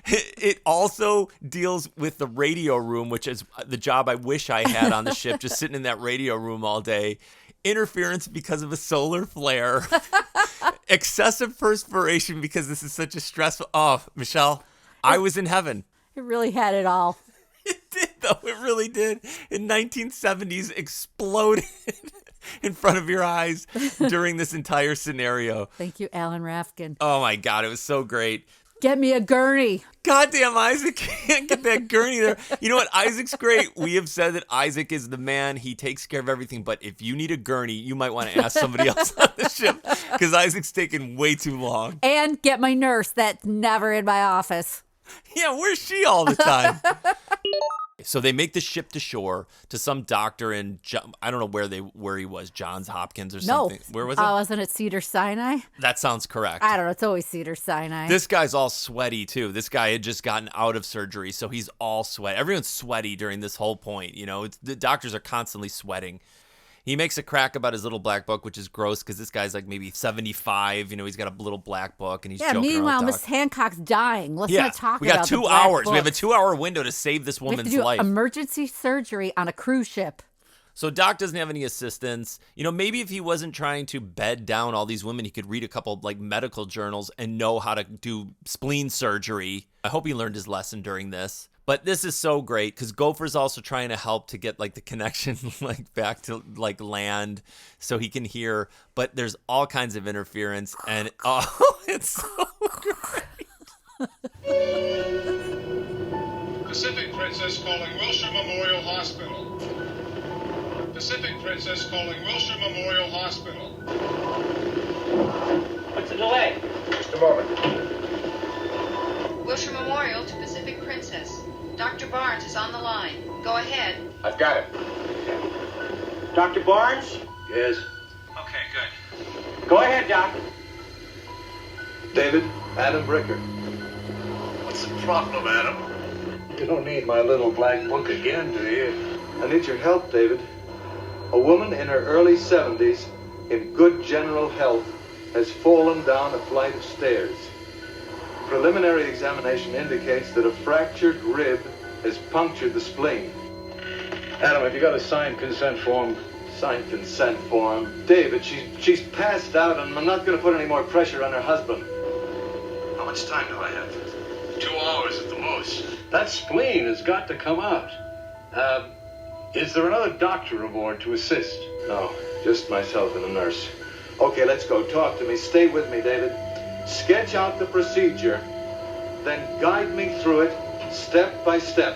It also deals with the radio room, which is the job I wish I had on the ship, just sitting in that radio room all day. Interference because of a solar flare. Excessive perspiration because this is such a stressful... Oh, Michelle, I was in heaven. It really had it all. It did, though. It really did. In 1970s, exploded in front of your eyes during this entire scenario. Thank you, Alan Rafkin. Oh, my God. It was so great. Get me a gurney. Goddamn, Isaac can't get that gurney there. You know what? Isaac's great. We have said that Isaac is the man. He takes care of everything. But if you need a gurney, you might want to ask somebody else on the ship because Isaac's taking way too long. And get my nurse that's never in my office. Yeah, where's she all the time? So they make the ship to shore to some doctor in, I don't know where he was, Johns Hopkins or something. Where was it? Wasn't it Cedar Sinai? That sounds correct. I don't know. It's always Cedar Sinai. This guy's all sweaty, too. This guy had just gotten out of surgery, so he's all sweat. Everyone's sweaty during this whole point. You know, the doctors are constantly sweating. He makes a crack about his little black book, which is gross because this guy's like maybe 75. You know, he's got a little black book and he's joking around. Meanwhile, Miss Hancock's dying. Let's not talk about we got 2 hours. We have a 2-hour window to save this woman's we have to do life. Emergency surgery on a cruise ship. So Doc doesn't have any assistance. You know, maybe if he wasn't trying to bed down all these women, he could read a couple like medical journals and know how to do spleen surgery. I hope he learned his lesson during this. But this is so great because Gopher's also trying to help to get like the connection like back to like land so he can hear. But there's all kinds of interference and it's so great. Pacific Princess calling Wilshire Memorial Hospital. Pacific Princess calling Wilshire Memorial Hospital. What's the delay? Just a moment. Wilshire Memorial to Pacific Princess. Dr. Barnes is on the line. Go ahead. I've got it. Dr. Barnes? Yes. Okay, good. Go ahead, Doc. David, Adam Bricker. What's the problem, Adam? You don't need my little black book again, do you? I need your help, David. A woman in her early 70s, in good general health, has fallen down a flight of stairs. Preliminary examination indicates that a fractured rib has punctured the spleen. Adam, have you got a signed consent form? Signed consent form? David, she's passed out and I'm not going to put any more pressure on her husband. How much time do I have? 2 hours at the most. That spleen has got to come out. Is there another doctor aboard to assist? No, just myself and a nurse. Okay, let's go. Talk to me. Stay with me, David. Sketch out the procedure, then guide me through it step by step.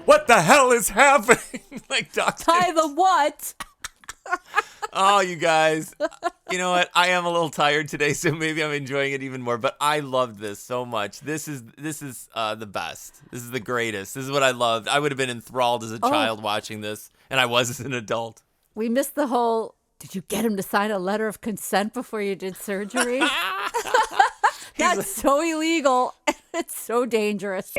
What the hell is happening? Like Dr. Tie the what? Oh, you guys. You know what? I am a little tired today, so maybe I'm enjoying it even more. But I loved this so much. This is the best. This is the greatest. This is what I loved. I would have been enthralled as a child watching this, and I was as an adult. We missed the whole... Did you get him to sign a letter of consent before you did surgery? That's so illegal. It's so dangerous.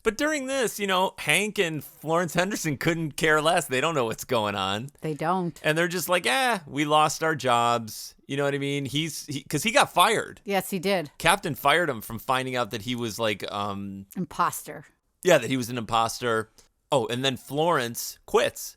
But during this, Hank and Florence Henderson couldn't care less. They don't know what's going on. They don't. And they're just like, we lost our jobs. You know what I mean? Because he got fired. Yes, he did. Captain fired him from finding out that he was like... imposter. Yeah, that he was an imposter. Oh, and then Florence quits.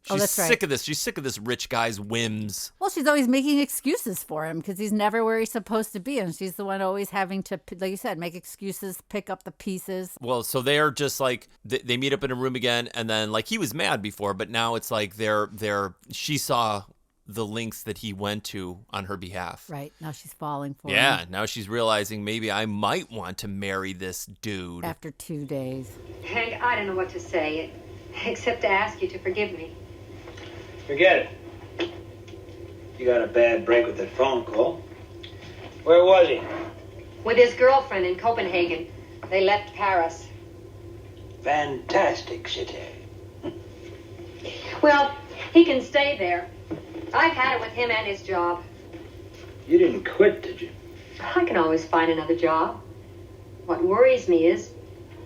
She's sick of this. She's sick of this rich guy's whims. Well, she's always making excuses for him because he's never where he's supposed to be. And she's the one always having to, like you said, make excuses, pick up the pieces. Well, so they're just like, they meet up in a room again. And then like he was mad before, but now it's like she saw the lengths that he went to on her behalf. Right. Now she's falling for him. Yeah. Now she's realizing maybe I might want to marry this dude. After 2 days. Hank, I don't know what to say except to ask you to forgive me. Forget it. You got a bad break with that phone call. Where was he? With his girlfriend in Copenhagen. They left Paris. Fantastic city. Well, he can stay there. I've had it with him and his job. You didn't quit, did you? I can always find another job. What worries me is,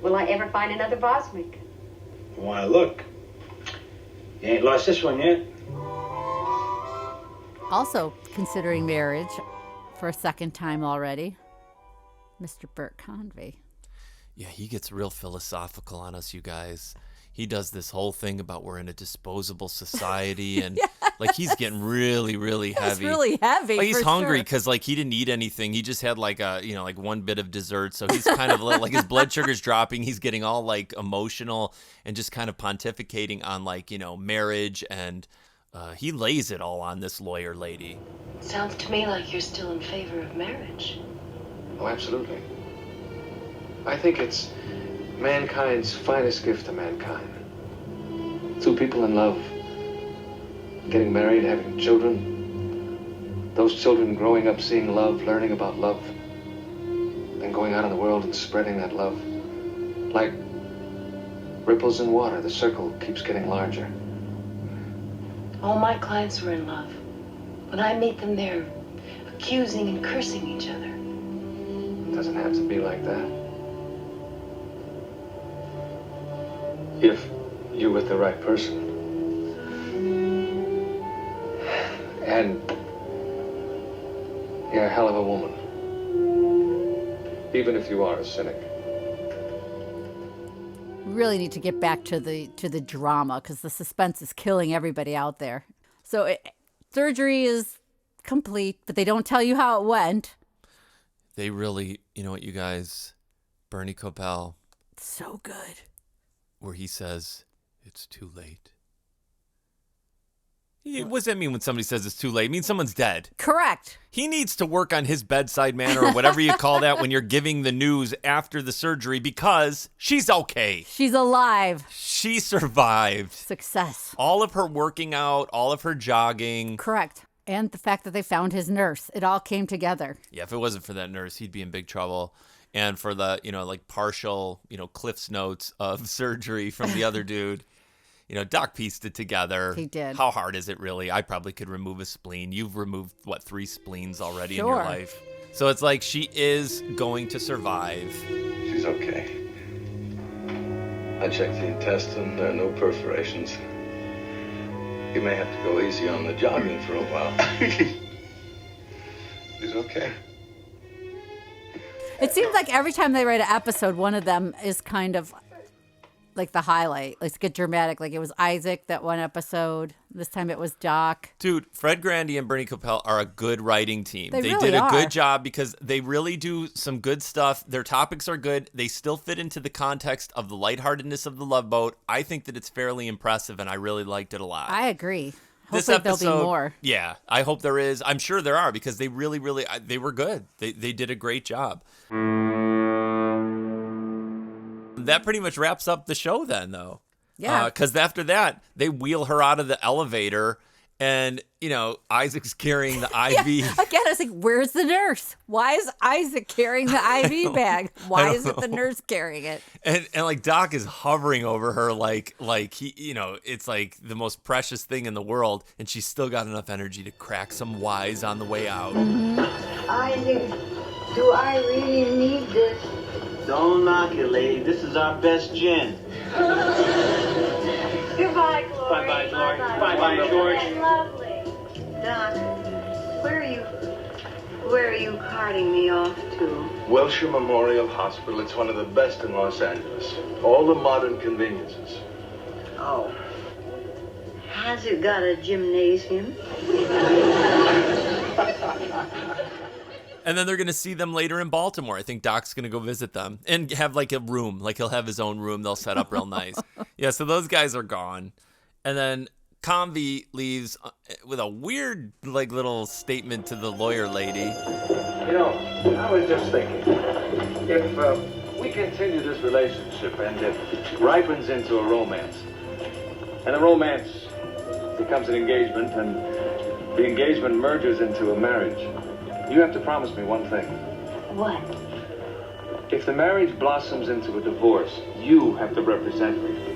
will I ever find another Vosmik? Why, look. You ain't lost this one yet. Also considering marriage for a second time already, Mr. Bert Convy. Yeah, he gets real philosophical on us, you guys. He does this whole thing about we're in a disposable society, and yes. Like he's getting really, really heavy. It's really heavy. Like he's hungry sure. because like he didn't eat anything. He just had like like one bit of dessert, so he's kind of like his blood sugar's dropping. He's getting all like emotional and just kind of pontificating on like marriage, and he lays it all on this lawyer lady. Sounds to me like you're still in favor of marriage. Oh, absolutely. I think it's mankind's finest gift to mankind. Two people in love, getting married, having children, those children growing up seeing love, learning about love, then going out in the world and spreading that love. Like ripples in water, the circle keeps getting larger. All my clients were in love. When I meet them, they're accusing and cursing each other. It doesn't have to be like that. If you're with the right person. And you're a hell of a woman. Even if you are a cynic. We really need to get back to the drama because the suspense is killing everybody out there. So surgery is complete, but they don't tell you how it went. They really, you know what, you guys, Bernie Kopell. So good. Where he says, it's too late. What does that mean when somebody says it's too late? It means someone's dead. Correct. He needs to work on his bedside manner or whatever you call that when you're giving the news after the surgery because she's okay. She's alive. She survived. Success. All of her working out, all of her jogging. Correct. And the fact that they found his nurse. It all came together. Yeah, if it wasn't for that nurse, he'd be in big trouble. And for the, like partial, Cliff's notes of surgery from the other dude. Doc pieced it together. He did. How hard is it really? I probably could remove a spleen. You've removed, 3 spleens already Sure. in your life? So it's like she is going to survive. She's okay. I checked the intestine. There are no perforations. You may have to go easy on the jogging for a while. She's okay. It seems like every time they write an episode, one of them is kind of like the highlight. Let's get dramatic. Like it was Isaac that one episode. This time it was Doc. Dude, Fred Grandy and Bernie Kopell are a good writing team. They did really a are. good job because they really do some good stuff. Their topics are good. They still fit into the context of the lightheartedness of The Love Boat. I think that it's fairly impressive, and I really liked it a lot. I agree. This Hopefully episode, there'll be more. Yeah, I hope there is. I'm sure there are because they really, they were good. They did a great job. That pretty much wraps up the show then, though. Yeah. Because after that, they wheel her out of the elevator and, Isaac's carrying the IV. Yeah. Again, I was like, where's the nurse? Why is Isaac carrying the IV bag? Why is it the nurse carrying it? And like Doc is hovering over her like he, it's like the most precious thing in the world. And she's still got enough energy to crack some wise on the way out. Isaac, do I really need this? Don't knock it, Leigh. This is our best gin. Goodbye, Glory. Bye-bye, Glory. Bye-bye, George. Lovely. Doc, where are you carting me off to? Wilshire Memorial Hospital. It's one of the best in Los Angeles. All the modern conveniences. Oh. Has it got a gymnasium? And then they're going to see them later in Baltimore. I think Doc's going to go visit them and have like a room. Like he'll have his own room. They'll set up real nice. Yeah, so those guys are gone. And then Convy leaves with a weird like little statement to the lawyer lady. You know, I was just thinking, if we continue this relationship and it ripens into a romance, and the romance becomes an engagement, and the engagement merges into a marriage, you have to promise me one thing. What? If the marriage blossoms into a divorce, you have to represent me.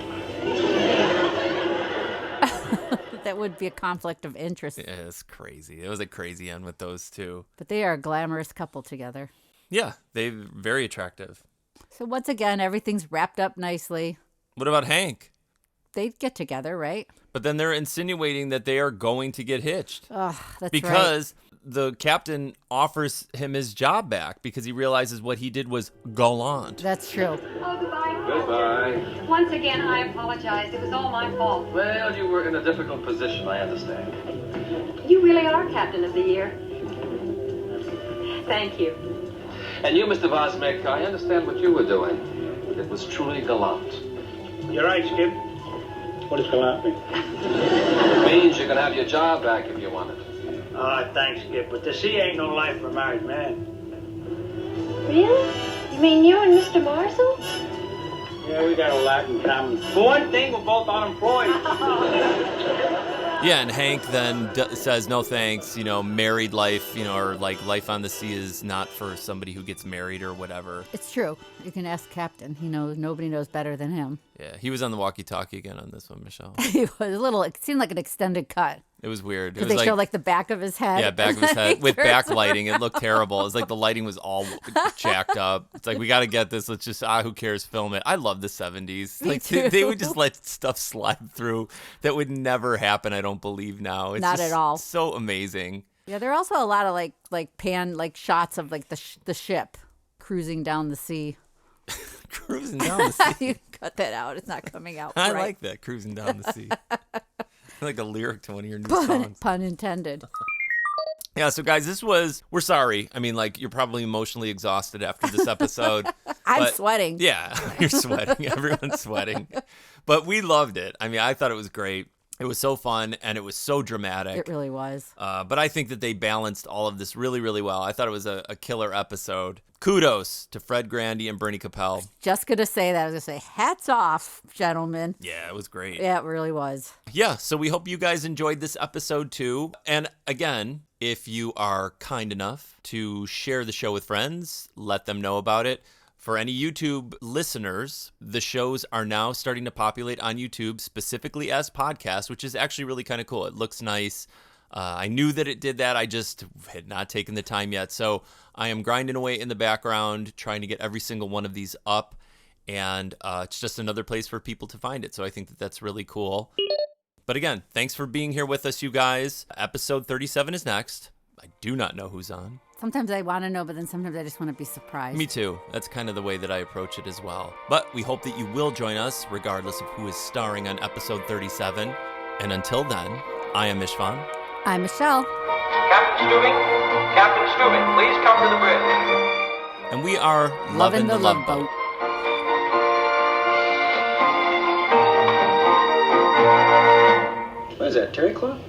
That would be a conflict of interest. Yeah, it's crazy. It was a crazy end with those two. But they are a glamorous couple together. Yeah, they're very attractive. So once again, everything's wrapped up nicely. What about Hank? They'd get together, right? But then they're insinuating that they are going to get hitched. Oh, that's because the captain offers him his job back because he realizes what he did was gallant. That's true. Oh, goodbye. Goodbye. Once again, I apologize. It was all my fault. Well, you were in a difficult position, I understand. You really are Captain of the Year. Thank you. And you, Mr. Vosmek, I understand what you were doing. It was truly gallant. You're right, Skip. What does gallant mean? It means you can have your job back if you want it. Thanks, Skip, but the sea ain't no life for a married man. Really? You mean you and Mr. Marshall? Yeah, we got a lot in common. For one thing, we're both unemployed. Yeah, and Hank then says, no thanks, married life, or like life on the sea is not for somebody who gets married or whatever. It's true. You can ask Captain. Nobody knows better than him. Yeah, he was on the walkie-talkie again on this one, Michelle. He was it seemed like an extended cut. It was weird. Because they showed like the back of his head. Yeah, back of his head with backlighting. It looked terrible. It was like the lighting was all jacked up. It's like, we got to get this. Let's just, who cares, film it. I love the 70s. Me Like too. they would just let stuff slide through that would never happen, I don't believe now. It's Not just at all. So amazing. Yeah, there are also a lot of like pan shots of like the ship cruising down the sea. Cruising down the sea. You cut that out. It's not coming out. I right. like that, cruising down the sea. Like a lyric to one of your new songs. Pun intended. Yeah, so guys, we're sorry. I mean, like, you're probably emotionally exhausted after this episode. I'm sweating. Yeah, you're sweating. Everyone's sweating. But we loved it. I mean, I thought it was great. It was so fun, and it was so dramatic. It really was. But I think that they balanced all of this really, really well. I thought it was a killer episode. Kudos to Fred Grandy and Bernie Capel. Just going to say that. I was going to say, hats off, gentlemen. Yeah, it was great. Yeah, it really was. Yeah, so we hope you guys enjoyed this episode too. And again, if you are kind enough to share the show with friends, let them know about it. For any YouTube listeners, the shows are now starting to populate on YouTube specifically as podcasts, which is actually really kind of cool. It looks nice. I knew that it did that. I just had not taken the time yet. So I am grinding away in the background, trying to get every single one of these up. And it's just another place for people to find it. So I think that that's really cool. But again, thanks for being here with us, you guys. Episode 37 is next. I do not know who's on. Sometimes I want to know, but then sometimes I just want to be surprised. Me too. That's kind of the way that I approach it as well. But we hope that you will join us, regardless of who is starring on episode 37. And until then, I am Istvan. I'm Michelle. Captain Stubing, please come to the bridge. And we are Lovin The Loveboat. What is that, terry cloth?